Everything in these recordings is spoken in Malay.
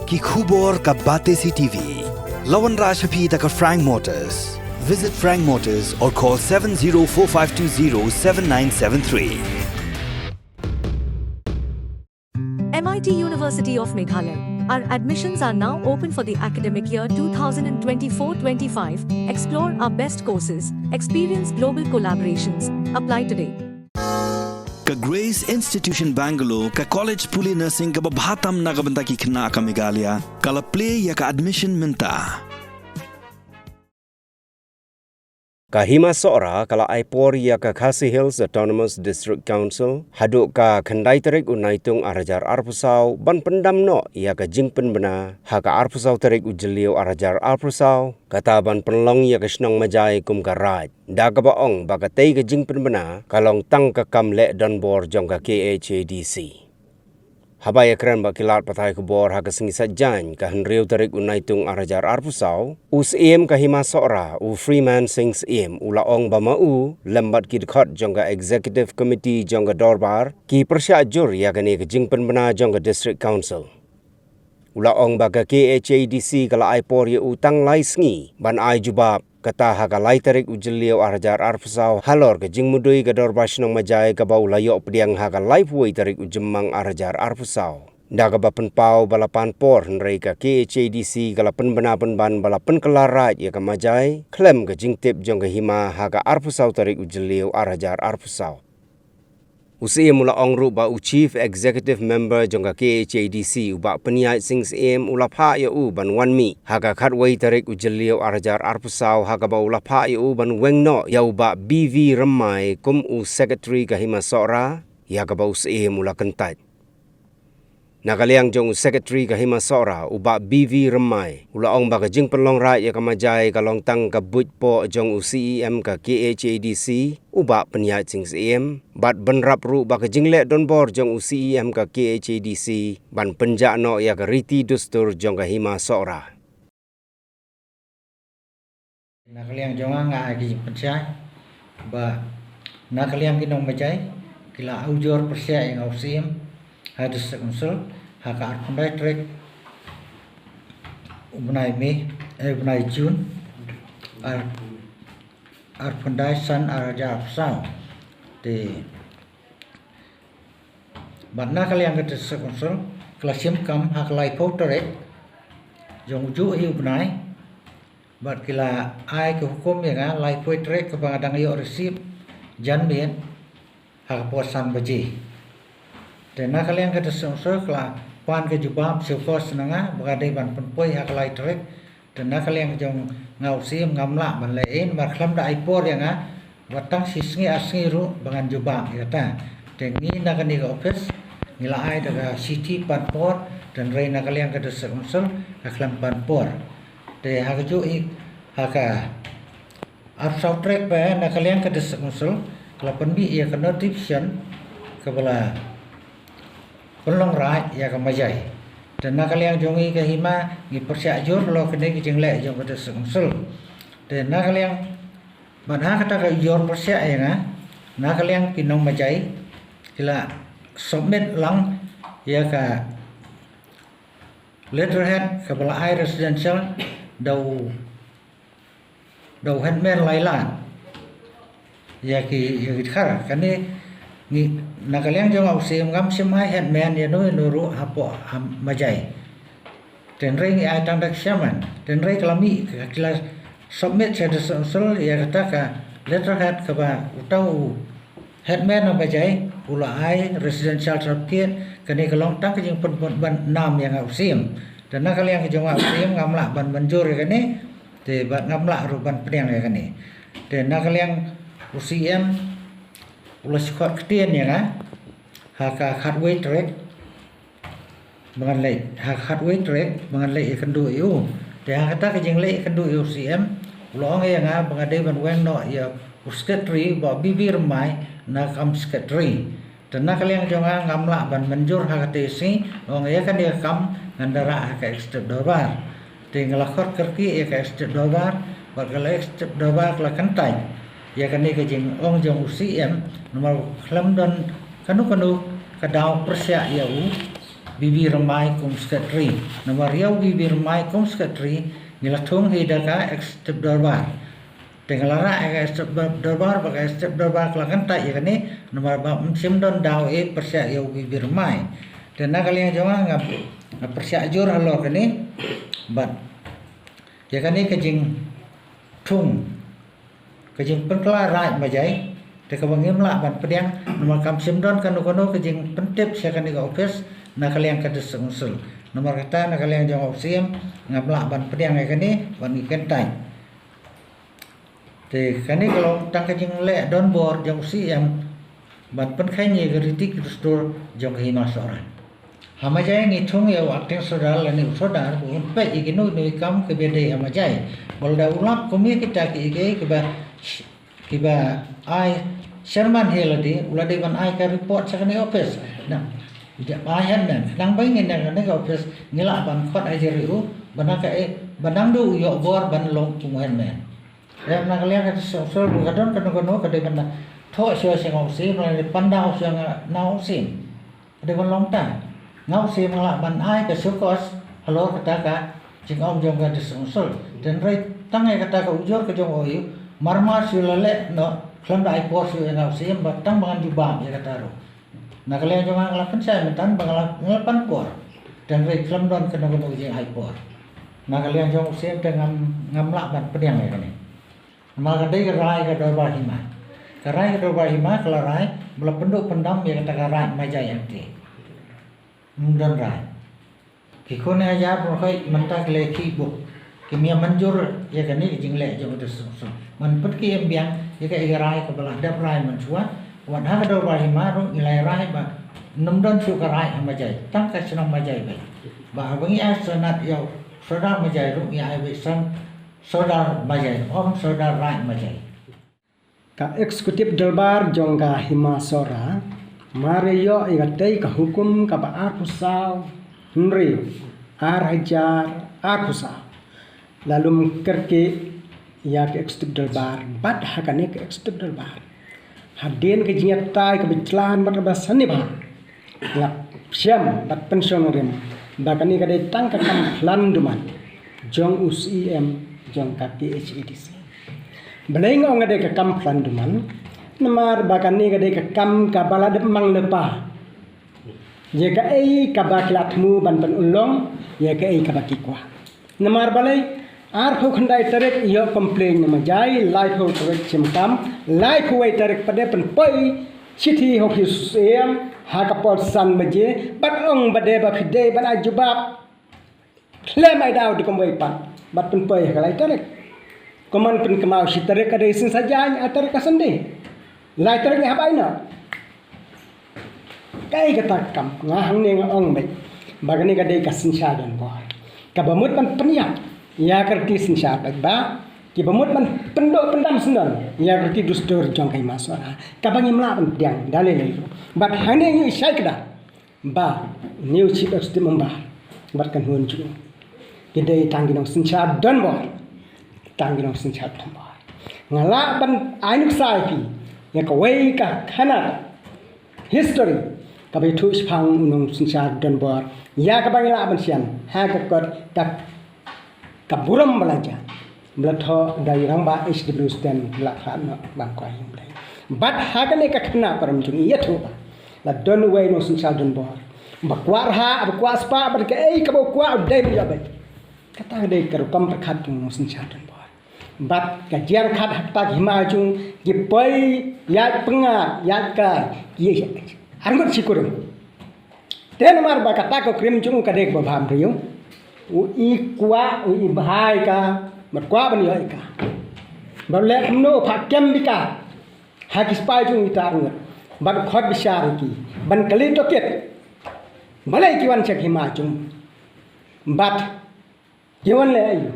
ki khubor ka Bate CTV. Lawan Rajhapi taka Frank Motors. Visit Frank Motors or call 7045207973. MIT University of Meghalaya. Our admissions are now open for the academic year 2024-25. Explore our best courses, experience global collaborations. Apply today. Ka Grace Institution Bangalore ka College Puli Nursing ka babhatam na kabanta ki khna ka Meghalaya kala play ya ka admission minta. Kahima Sora kala Aipor ya ka Khasi Hills Autonomous District Council haduk ka khandai tarik unaitung arajar arpusau ban pendam no ya ka jingpen bena ha ka arpusau tarik ujeliu arajar arpusau kata ban penlong ya ka snong majai kum ka raj da ka baong ba ka tei ka jingpen bena kalong tang ka kam le don bor jong ka KHADC. Habaya keren bakilat patai kubor ha kasingi sajjan ka henriu tarik unaitung arajar arpusau us em ka hima sora u Freeman Sings em ulaong bamau lembat ki dekat jongga executive committee jongga dorbar ki persya jur ya kani ke jingpen bena jongga district council ulaong baga KHADC kala aipor ye utang lai sngi ban ai jubab kata ha ka lai tarik ujeliu arajar arpusau halor ke jingmudui ka dorbar snong majai ka bau layo pediang ha ka lai puai tarik ujemang arajar arpusau da ka bapen pau balapan por nrei ka KHADC kala pen bena pen ban balapen kelarat ya ka majai klem ke jingtip jong ka hima ha ka arpusau tarik ujeliu arajar arpusau usi mula ongru ba u chief executive member jongga KHADC uba peniai sings em ulapha ya u ban wanmi haga khatwei tarik ujeliu arajar arpusau haga ba ulapha ya u ban wengno ya uba BV Ramai kum u secretary ka hima sora ya ka ba usi mula kentat nakaliang jong secretary ka hima sora uba BV Ramai ulaong ba ka jing penlong rai ya ka majai ka long tang ka buj po jong u CEM ka KHADC uba peniai sings em bat benrap ru ba ka jingle don bor jong u CEM ka KHADC ban penja no ya ka riti dustur jong ka hima sora nakaliang jong nga ki penjai ba nakaliang kinong majai kila ujor persya yang au CEM hadis konsul haka arpundai trek ubnai me ubnai Jun arpundai san araja afsau de badna kalian ke konsul klasim kam hak lai po trek jong ju hi ubnai bad kila ai ke hukum ya nga lai po trek ke bangadang yo resip jan bien hak posan baji dan nak kalian kata sensor kela pan ke jubab sefos nanga berada ban penpoi hak lai trek dan nak kalian jong ngau sim ngamla ban lain bar klam da aipor yang watang sisngi asngi ru bangan jubab kata tengi nak ni ke office ngila ai daga city panpor dan rei nak kalian kata sensor klam panpor de hak ju hak ap sau trek ba nak kalian kata sensor kala penbi ia ke notification kebala penlong rai ya ka majai dan nak kalian jongi ke hima ngi persya jur lo kene ki jingle jong kata sengsul dan nak kalian banha kata ka jor persya ya nak kalian kinong majai kila submit lang ya ka letterhead ke bala ai residential dau handman lailan ya ki khar kane ni nakaliang jong au sim ngam sim hai headman ya no nuru hapo majai ten ring ai tang dak shaman ten ring kelami kila submit saya sol ya kata ka letterhead ka ba utau headman apa majai pula ai residential certificate kene kelong tak jing pen ban nam yang au sim dan nakaliang jong au sim ngamla ban banjur kene te ba ngamla ru ban pediang ya kene ten nakaliang UCM ulas khot ketien ya nga haka khatwei trek mengenai hak khatwei trek mengenai kendu eu de kata ke jing le kendu eu CM ulong ya nga bangadai ban weng no ya secretary ba bibir mai na kam secretary dan nak kalian jonga ngamla ban menjur hak tesi ong ya kan dia kam ngandara hak extep dobar de ngelakot kerki ya ka extep dobar ba kala extep dobar la kantai ya kan ni ke jing ong jong UCM nomor klam don kanu kadau persya ya u bibi ramai kum sekretari. Nama riau bibi ramai kum sekretari nilatung hidaka ekstep darbar. Tenggelara ekstep darbar bagi ekstep darbar kelakan tak ya ni nama musim don dau persia riau bibi ramai. Dan nak kalian jangan ngap persia jur halor kini, but ya kani kejing tung kejing penkelarai majai. Teka bangim lah ban pediang nomor kam simdon kanu kejing pentip siakan di office nak kalian kada sengsul nomor kata nak kalian jang opsim ngabla ban pediang kani ban ikan tai te kani kalau tang kejing le don bor jang usi yang ban pen khaini geritik store jang hima soran hama jai ngi thung ya wakting sodal lani sodar bu pe iginu ni kam ke bede hama jai bolda ulap komi kita ki kiba ai Sherman Hiladi uladi ban ai ka report sa kani office nah dia bayan dan nang bangin dan kani office ngila ban khot ai jeriu banaka banang du yo bor ban long tumuhen men ya nang kalian ka so bu kadon kono ka de ban tho sio sing office na pandau sio na office de ban long ta ngau sim ngala ban ai ka sukos halo kata ka jing om jong ka disul dan rai tangai kata ka ujur ka jong oyu marmar silale no kelam dai pos yang sim batang bangan jubam ya kata ro nak kalian jangan ngelapan saya mentan bangal ngelapan por dan rei kelam don kena guna uji hai por nak kalian jangan sim dengan ngamlak ban pediang ya kani mal kadai rai ka dorbar hima karai ka dorbar hima kelarai bela penduk pendam ya kata karai majai anti mundan rai kikone aja berkai mentak leki buk kimia manjur ya kani jingle jang utus man pergi yang biang ya ka igarai ka bala dap rai man chua wan ha ka do rai ma ro ilai rai ba num don chu ka rai ma jai tang ka senang ma jai ba bangi a sanat yo soda ma jai ro ya ai san soda ma jai om soda rai ma jai ka eksekutif dalbar jongga himasora mare yo igatai ka hukum ka ba arkusau nri arhajar arkusau lalu kerke ya ke eksekutif dalbar bad hakane ke eksekutif dalbar hadin ke jingatai ke biclan mat basani ba la siam bat pensionerim bakani kade tang ka kam landuman jong UCM jong ka PHEDC beleng ong ade ka kam landuman namar bakani kade ka kam ka balad mang lepa ye ka ei ka baklatmu ban pen ulong ye ka ei ka bakikwa namar balai ar ho khandai tarek yo complain nama jai life ho tarek chimkam life ho tarek pade pen poi chithi ho hisem ha ka pot san maje bat ong bade ba fide ban ajubab claim ai daw di komoi pat bat pen poi ka lai tarek koman pen kemau si tarek ka desin saja atar ka sende lai tarek ni habai na kai ka takam ngahang ne ong mai bagani ka de ka sin sha dan boy ka bamut pan peniak ya kerti sinsya ba ki bamut man pendok pendam sendan ya kerti dustur jong kai masora kabangi mlapan diang dalele bat hane yu isai kada ba new chief executive member bat kan hun ju kidai tanginong sinsya don bo tanginong sinsya don bo ngala ban ainuk sai pi ya ka wei ka khana history ka bai thu phang unong sinsya don bo ya kabangi la ban sian ha ka kot tak kaburam belajar belatho dari ramba SW stand belakhan bangkoi blai bat hagane ka khna param jung iya thu la don way no sin sal don bor bakwar ha bakwas pa bar ke ei ka bakwa dai mi jabe kata dai karu kam prakhat no sin sal don bor bat ka jiar khat hatta hima jung gi pai ya penga ya ka ye arngot sikurum ten mar ba kata ko krim jung ka dek ba bham riyo ui kwa ui bahai ka mat kwa ban yoi ka bale no phakem bika hakis pai jung itarung ban khot bisar ki ban kali toket balai ki wan chak hima jung bat jewan le ayu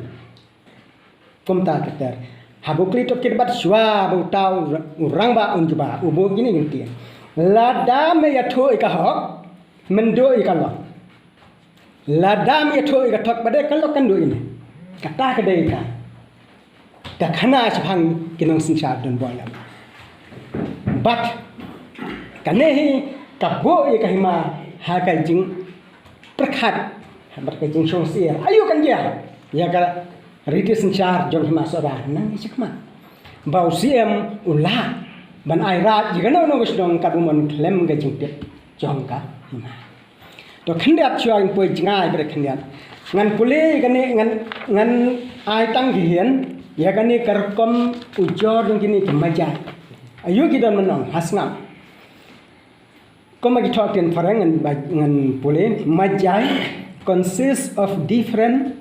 komta keter habukli toket bat shwa bu tau urang ba unjuba ubo gini ginti lada me ya thoi ka hok mendo i ka lo ladam itu ikatok pada kalau kan doa ini kata kedai ka dah kena sepang kinong sinsar dan bola bat kanehi kabo ikahima hakal jing perkat berkecing sosial ayo kan dia ya kan riti sencar jong hima sora nang isikma bau siem ulah ban airat jika no gus dong kabumon klem gajing tip jong ka hima to khandiat chuang poi jingai ber khandiat ngan puli kani ngan ai tang hian ya kani karkom ujor dong kini kemaja ayo kidon menong hasngam Koma kita akan farang dengan puli majai consists of different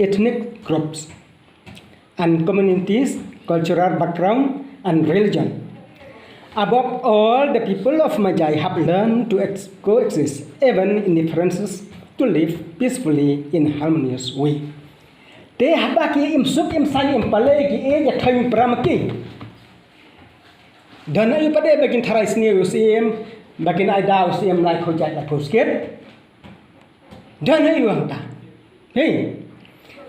ethnic groups and communities, cultural background and religion. Above all, the people of Majai have learned to coexist, even in differences, to live peacefully in harmonious way. Te habaki imsuk imsani impalegi ya thaim pramaki. Dan ayu pada bagian tharai sini usim bagian ada usim lai khojat la khosket. Dan ayu hangta. Hey,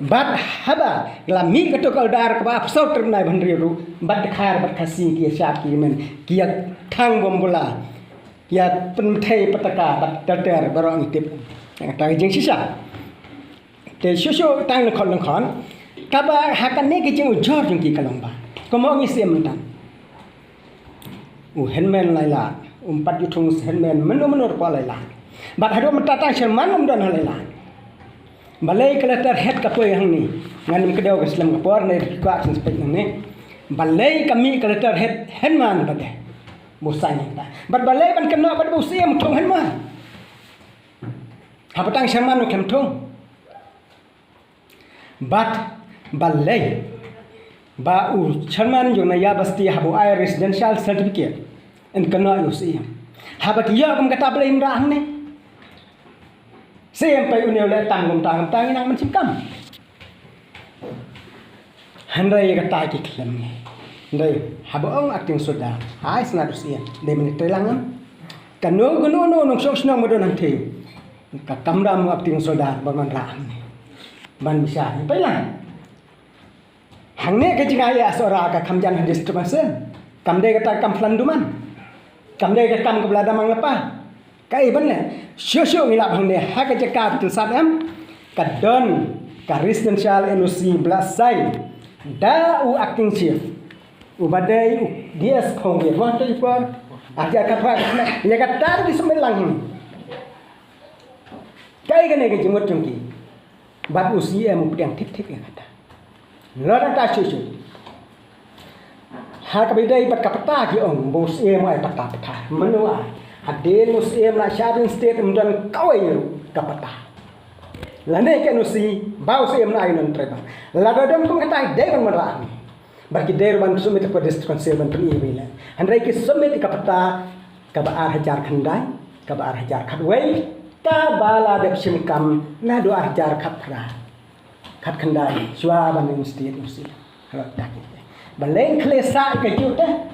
bat haba la mi kato kaldar ka ba sau ternai bhanriru bat khar bat khasi ki sap ki men ki thang bombola ya penthai pataka bat tater barong tip ta jing sisa te shosho tang khon ka ba hakan ne ki jing ujor jing ki kalong ba ko mo ngi sem tan henmen lai la pat yuthung henmen menur pa lai la bat hado mata ta sherman dan lai la balai kelatar head kapoi hang ni ngani kedau ke Islam kapor nei kuat sin spek ni balai kami kelatar head henman bade musanya ta bat balai ban kena bat busiam thong henman hapatang sherman no kem thong bat balai ba u sherman jo na ya basti habu ai residential certificate en kena usiam habat ya kum kata balai imrah ni sampai unil le tanggung nang mencikam handai kata ki klem ni ndai habong acting soda hai snad usia de menit telangan kanu gunu no sok snong modon nanti ka kamram acting soda baman ram ni ban bisa ni pelang hangne ke jingai asora ka khamjan distribution kamde kata kam flanduman kamde ka kam keblada mang lepa kai banne shosho ngilap hang ne ha ka jaka betul sadam kadon ka residential NOC blasai da u acting chief u badai u DS khongwe wa to ipor aja ka pha ya ka tar di semelang kai ka ne ke jimot chungki bat usi em pediang thik thik ya kata lora ta shosho ha ka bidai bat ka pata ki ong bos em ai pata pata menua Hadin musim nak Sharon State mendan kawai kapata. Lane ke nusi bau sim na ayun treba. Ladodam kum kata dai ban marah. Bagi dai ban sumit ko district ban pri bila. Handai ke sumit kapata ka ba hajar khandai, ka ba hajar khatwai, ka bala de simkam na do hajar khatra. Khat khandai swa ban state nusi. Halo tak. Baleng klesa ke juta.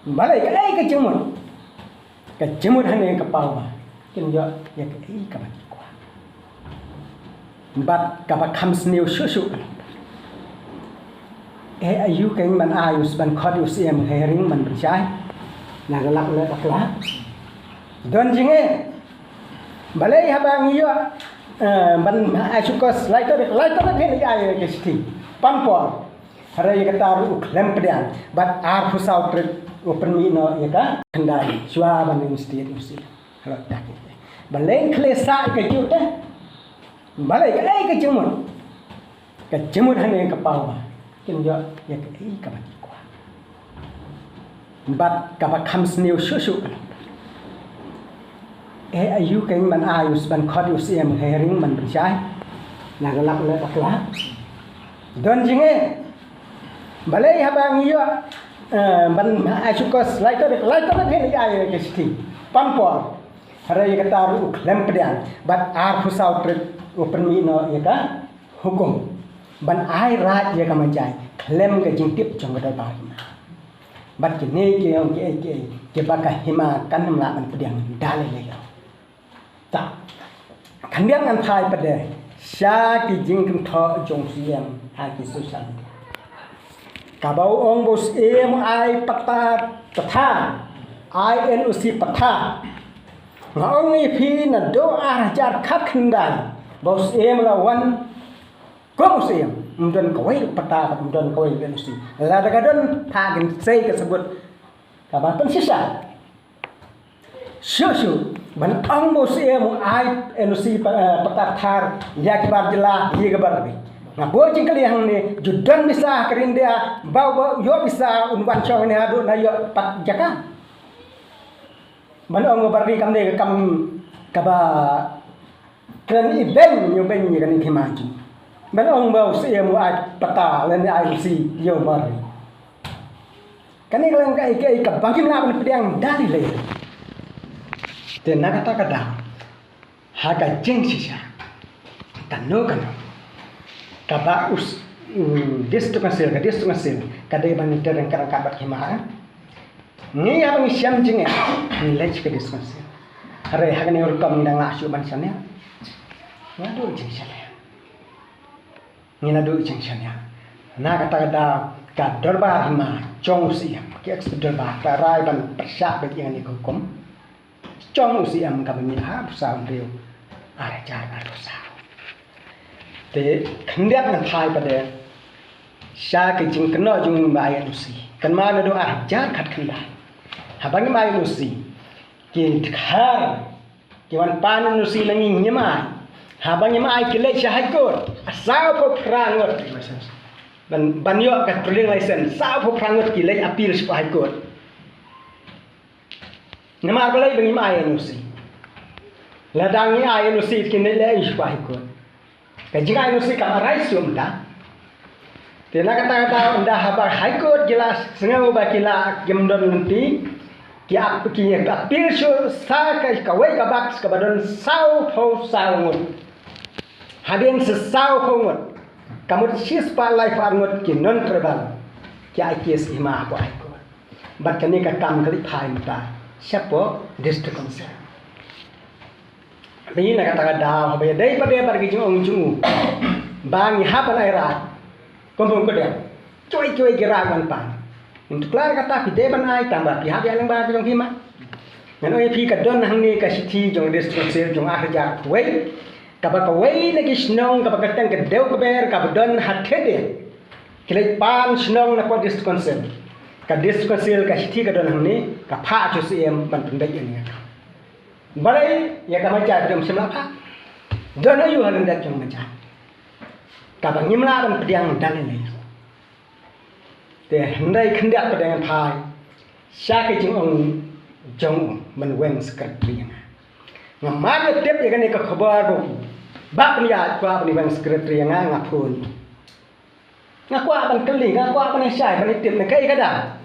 Balai ke jumut. Kejemut hanya ke pawa, kini ya ke kapan kuah. Bat kapan kams new susu. Ayu keng man ayus ban kodius em herring man bercai, nagalak le taklah. Don jinge, balai habang iyo ban ayukos laiter heni ayu ke siti, pampor. Hari kata uklem pedian, bat arfusau trip. Open mino ya ka khandai swa ban state usi halo tak baleng klesa ke juta balai ke jemut hanya ke pawa kin yo ya ke ka ba kwa bat ka ba khams new susu ayu keng man ayus ban khodius em herring man bercai nagalak le taklah don jinge balai habang iyo ban ayukos laiter heni ayu ke siti pampor hari kata uklem pedian bat arfusau trip open mino ya ka hukum ban ai rat ya ka manjai klem ke jingtip jong ka ba bat kini ke baka hima kan mla ban pedian dale le ta kandiang an thai pede sha ki jing tho jong siam ha ki social Kabau ong bos em ai pata pata INOC pata ngong ni phi na do arajar khat khandai bos em lawan ko musim mdon kawai pata mdon kawai benusi la daga don pagin sei tersebut kabar pensisa syu ban ang musim ai enusi pata thar ya kibar jela ye gabar bi na bo jingkali hang ni judan bisa kerindia bau yo bisa unwan chong ni adu na yo pat jaka man ang barri kam ne kam kaba kren event yo ben ni kan kimaji man ang bau se mu ai pata len ai si yo barri kan ni lang kai kai ka bangim na ban pedang dari le te na kata kada ha ka jeng sisa tanu kan kaba us district hasil kadai ban terang karang kabat himahan ni abang siam jinge ni lech ke district hasil hare hagane urkam nang asu ban sana ngadu jeng sana ni nadu jeng sana na kata kada ka darbar hima chong siam ke darbar tarai ban persyak bagi yang ni hukum chong siam ka ban ha sa riu are jai ba dosa te khendiat na thai pade sha ke jing kno jung mai nusi kan ma do a jar khat khandai habang mai nusi ke khar ke wan pan nusi langi nyamai habang nyamai ke le sha hakot asau po prangot ban yo ka training license sao po prangot ke le appeal spa hakot nama ko le bang mai nusi ladang ni ai nusi ke le spa hakot jika ilusi kamarai sumda, tena kata unda habar high court jelas sengaja bakila gemdon nanti kia apil sur sa kawai kabak kabadon sau ho saungut hadin sesau hongut kamu sis pa life arngut ki non trebal kia kies ima ko ai ko bat kani ka kam kali thai muta siapo district council ini nak kata dah, apa ya? Daripada pergi jung jung, bang hapan airat, kumpul kedai, cuy gerak pan. Untuk kelar kata pide banai tambah pihak yang bang jung hima. Ngan oi pi kadon hang ni kasiti jung district sel jung akhir kuwait, kabak kuwait lagi senong kabak ketang kedau keber kabadon hathede. Kilai pan senong nak district sel. Ka district sel kasiti kadon hang ni kapha cusi em ban pendai ini. Balai ya kamaja jom semlapa. Dona yu halan dak jom maja. Kabang nyimla ban pediang dan ni. Te hendai khendak pedang thai. Sya ke jing ong jong man weng secretary nga. Ngamar tep ya kan ka khabar bo. Ba pnia kwa ban weng secretary nga ngapun. Ngakwa ban keli ngakwa ban syai ban tep na kai kada.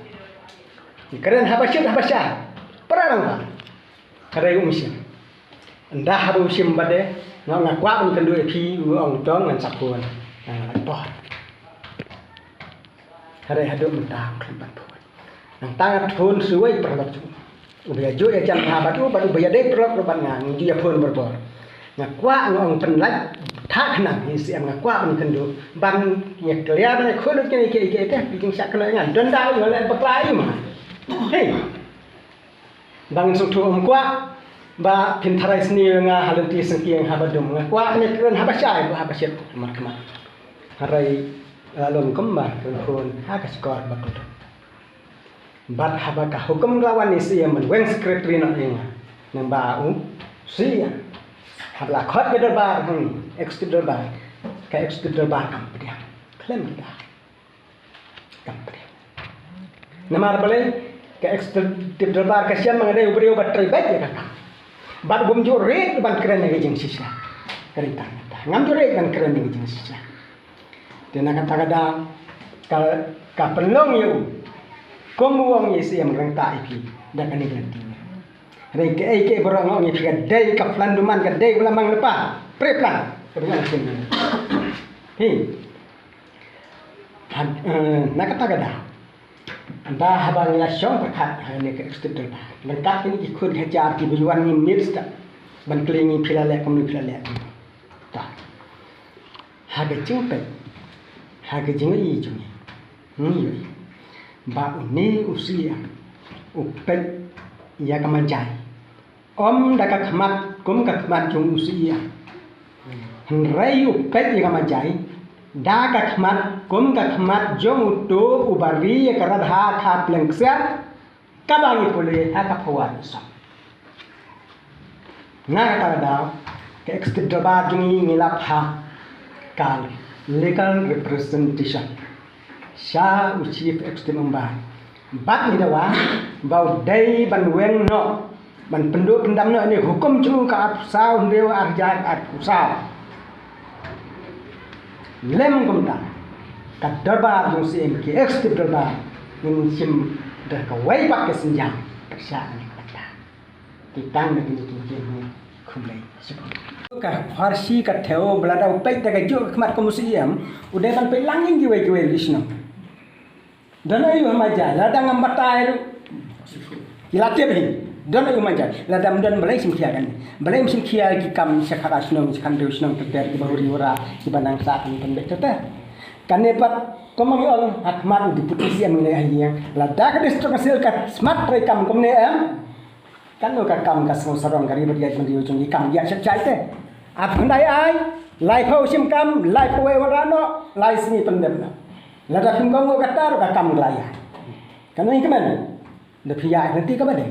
Keren habasya. Perang ba. Kadai umisim, anda habu umisim bade, ngak kuat mungkin dua pi uang dong ngan sapuan, lapor. Kadai hadu mentah kelimpan pun, nang tangan pun suai perlat tu, ubaya jo ya jam habat tu, baru ubaya deh perlat perban ngang, dia pun berbor. Ngak kuat ngong penlat, tak kenal, isi am ngak kuat mungkin dua, ban ya kelihatan kulit kini teh, bikin syak kena ngan, dan dah ngoleh berkelai mah, hey. Bang sutu kwa ba pintarai seni nga halanti sengki yang habadum nga kwa ni kren habasai ba habasyat markama harai alon kembar kun hakas kor bakut bat habaka hukum lawan ni siya man weng secretary na nga nang ba siya habla khot ke darbar extra darbar ka extra darbar kam pedia klem kita kam pedia namar balai ke ekstrim darbar kasihan mengadai ubrio bateri baik ya kakak. Bat bom jore ban keren lagi jeng sisa. Kerita ngam jore ban keren lagi jeng sisa. Tena kata kada ka penlong yu. Komuang yesi yang rengta iki dak ani ganti. Reng ke borong ngong iki gadai ka flanduman gadai ulamang lepa. Preplan kedengar sini. Hei. Nak kata kada anda habang la syong pakat hanya ke eksternal lengkap ini ikut hajar di bujuan ni mirsta ban kelingi pilale komni pilale ta haga cingpe haga jingi jungi ni ba uni usia upet ya kamajai Om dah khmat kum khmat jung usia. Rayu pet yang majai. Dah khmat kum khmat jung utu ubari karadha kha plengsiat. Kabangi pule akapawan sa. Nah kada ke ekstradaba jungi ngilap ha kal legal representation. Sha chief extemba. Bat ni dawa bau dai ban weng no ban penduk pendam no ni hukum cu ka apsau ndeu arjat at usau. Lem kumta ka darbar jung si ki extradaba ning sim dah ka wai bak ke senjang persya ni kata. Kitang ni ni khumlai. Ka farsi ka theo belada upek da ju khmat ko musiam udah ban pe langin giwe lisno. Dan ayu maja ladang ambatai tu kilatip ni dan ayu maja ladang dan balai sim kia kan balai sim kia ki kam sekhara snong kan deus snong ter ki bahuri ora ki banang sa kan pendek tete kan nepat komang ol akmat di putisi am le ayang ladak distro kasil kat smart re kam komne am kan no ka kam ka sarong gari beriat mendiu chung kam ya secai te ap handai ai lai phau sim kam lai poe warano lai sini pendem na ladak sim kong kata ro ka kam laya kan ni kemen de pia nanti ka bade